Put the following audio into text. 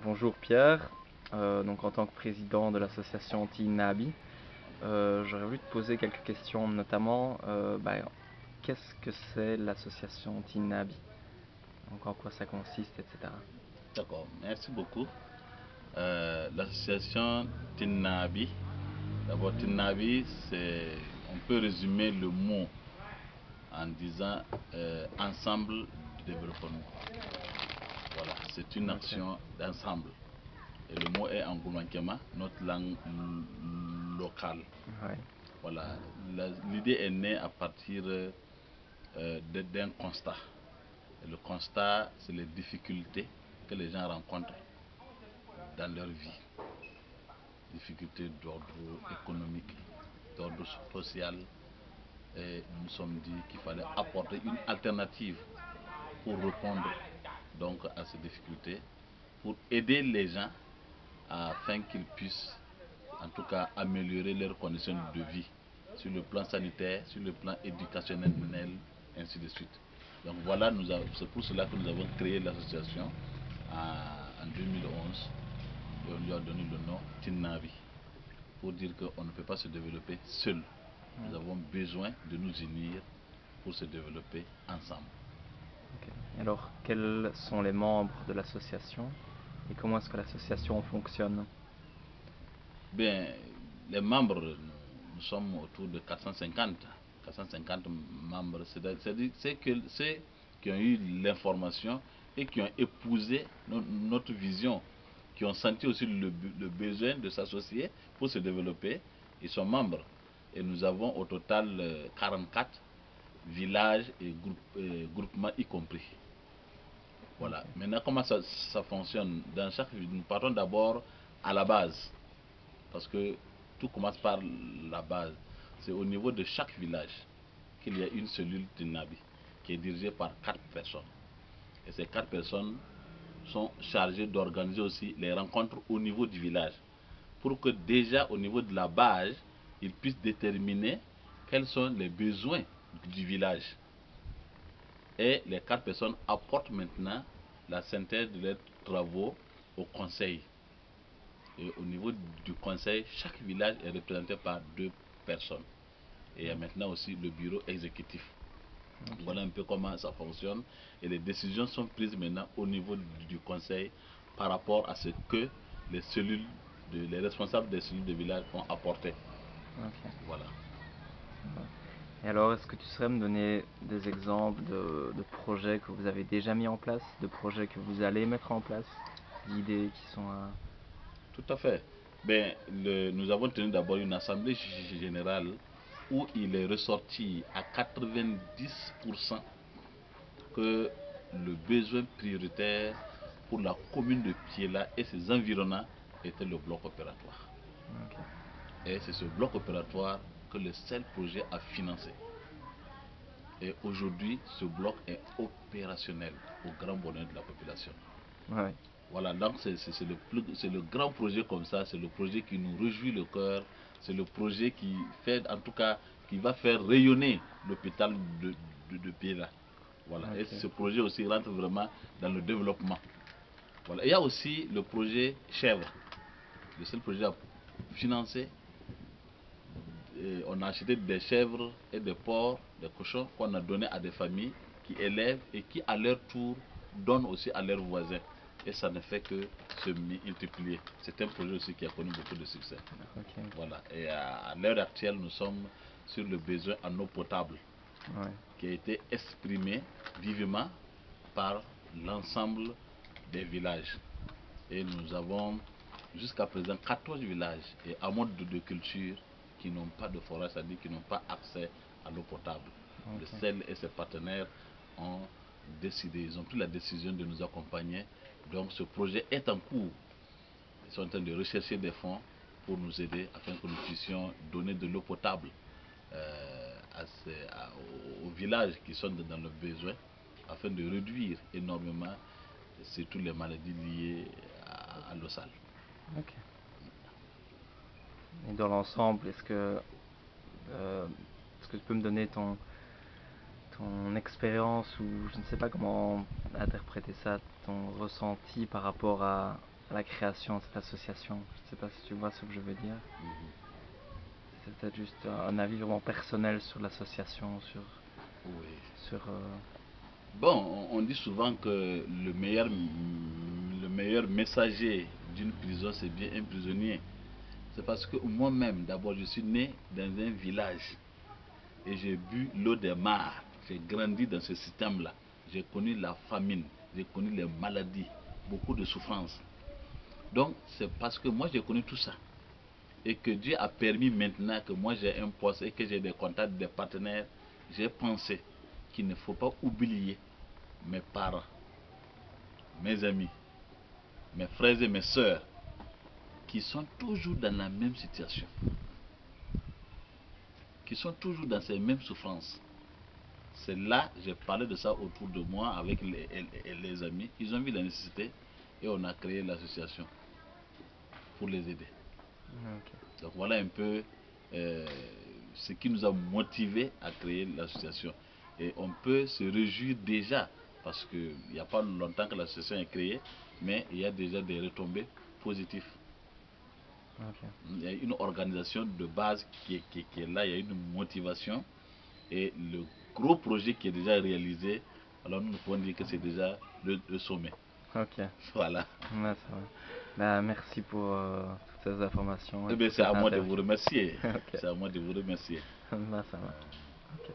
Bonjour Pierre. Donc en tant que président de l'association Tinabi, j'aurais voulu te poser quelques questions, notamment qu'est-ce que c'est l'association Tinabi? Donc en quoi ça consiste, etc. D'accord, merci beaucoup. L'association Tinnabi, d'abord Tinnabi, on peut résumer le mot en disant ensemble de développement. Voilà, c'est une Ok. action d'ensemble. Et le mot est en Goumankema, notre langue locale. Ouais. Voilà, l'idée est née à partir d'un constat. Et le constat, c'est les difficultés que les gens rencontrent dans leur vie. Difficultés d'ordre économique, d'ordre social. Et nous nous sommes dit qu'il fallait apporter une alternative pour répondre donc à ces difficultés, pour aider les gens afin qu'ils puissent en tout cas améliorer leurs conditions de vie sur le plan sanitaire, sur le plan éducationnel, ainsi de suite. Donc voilà, c'est pour cela que nous avons créé l'association en 2011 et on lui a donné le nom Tinnabi pour dire qu'on ne peut pas se développer seul. Nous avons besoin de nous unir pour se développer ensemble. Ok. Alors quels sont les membres de l'association et comment est-ce que l'association fonctionne? Bien, les membres, nous sommes autour de 450 membres. C'est que ceux qui ont eu l'information et qui ont épousé notre vision, qui ont senti aussi le besoin de s'associer pour se développer, ils sont membres. Et nous avons au total 44 villages et groupements y compris. Voilà. Ok. Maintenant, comment ça fonctionne? Dans chaque ville, nous partons d'abord à la base. Parce que tout commence par la base. C'est au niveau de chaque village qu'il y a une cellule de Nabi qui est dirigée par 4 personnes. Et ces 4 personnes sont chargées d'organiser aussi les rencontres au niveau du village. Pour que déjà au niveau de la base, ils puissent déterminer quels sont les besoins du village. Et les 4 personnes apportent maintenant la synthèse de leurs travaux au conseil. Et au niveau du conseil, chaque village est représenté par 2 personnes. Et il y a maintenant aussi le bureau exécutif. Donc Ok. voilà un peu comment ça fonctionne. Et les décisions sont prises maintenant au niveau du conseil par rapport à ce que les responsables des cellules de village ont apporté. Ok. Voilà. Et alors, est-ce que tu saurais me donner des exemples de projets que vous avez déjà mis en place, de projets que vous allez mettre en place, d'idées qui sont Tout à fait. Ben, nous avons tenu d'abord une assemblée générale où il est ressorti à 90% que le besoin prioritaire pour la commune de Piela et ses environnants était le bloc opératoire. Ok. Et c'est ce bloc opératoire que le seul projet a financé. Et aujourd'hui, ce bloc est opérationnel au grand bonheur de la population. Ouais. Voilà, donc c'est le grand projet comme ça, c'est le projet qui nous réjouit le cœur, c'est le projet qui fait, en tout cas, qui va faire rayonner l'hôpital de Piera. Voilà, et Ok. ce projet aussi rentre vraiment dans le développement. Voilà, il y a aussi le projet Chèvre, le seul projet à financer. Et on a acheté des chèvres et des porcs, des cochons qu'on a donné à des familles qui élèvent et qui à leur tour donnent aussi à leurs voisins. Et ça ne fait que se multiplier. C'est un projet aussi qui a connu beaucoup de succès. Ok. Voilà. Et à l'heure actuelle, nous sommes sur le besoin en eau potable Ouais. qui a été exprimé vivement par l'ensemble des villages. Et nous avons jusqu'à présent 14 villages et hameaux de culture qui n'ont pas de forage, c'est-à-dire qui n'ont pas accès à l'eau potable. Le Ok. CEL et ses partenaires ont décidé, ils ont pris la décision de nous accompagner. Donc ce projet est en cours. Ils sont en train de rechercher des fonds pour nous aider afin que nous puissions donner de l'eau potable aux villages qui sont dans le besoin afin de réduire énormément surtout les maladies liées à l'eau sale. Ok. Et dans l'ensemble, est-ce que tu peux me donner ton expérience ou je ne sais pas comment interpréter ça, ton ressenti par rapport à la création de cette association? Je ne sais pas si tu vois ce que je veux dire. C'est peut-être juste un avis vraiment personnel sur l'association, Oui. sur Bon, on dit souvent que le meilleur messager d'une prison, c'est bien un prisonnier. C'est parce que moi-même, d'abord, je suis né dans un village et j'ai bu l'eau des mares. J'ai grandi dans ce système-là. J'ai connu la famine, j'ai connu les maladies, beaucoup de souffrances. Donc, c'est parce que moi, j'ai connu tout ça. Et que Dieu a permis maintenant que moi, j'ai un poste et que j'ai des contacts, des partenaires. J'ai pensé qu'il ne faut pas oublier mes parents, mes amis, mes frères et mes sœurs, qui sont toujours dans la même situation, qui sont toujours dans ces mêmes souffrances. C'est là, j'ai parlé de ça autour de moi avec les amis. Ils ont vu la nécessité et on a créé l'association pour les aider. Ok. Donc voilà un peu ce qui nous a motivés à créer l'association. Et on peut se réjouir déjà, parce qu'il n'y a pas longtemps que l'association est créée, mais il y a déjà des retombées positives. Ok. Il y a une organisation de base qui est là, il y a une motivation et le gros projet qui est déjà réalisé, alors nous pouvons dire que c'est déjà le sommet. Ok. Voilà. Ouais, ça va. Bah, merci pour toutes ces informations Eh et bien, pour c'est cette à moi de vous interview. remercier. Ok. C'est à moi de vous remercier. Bah, ça va. Ok.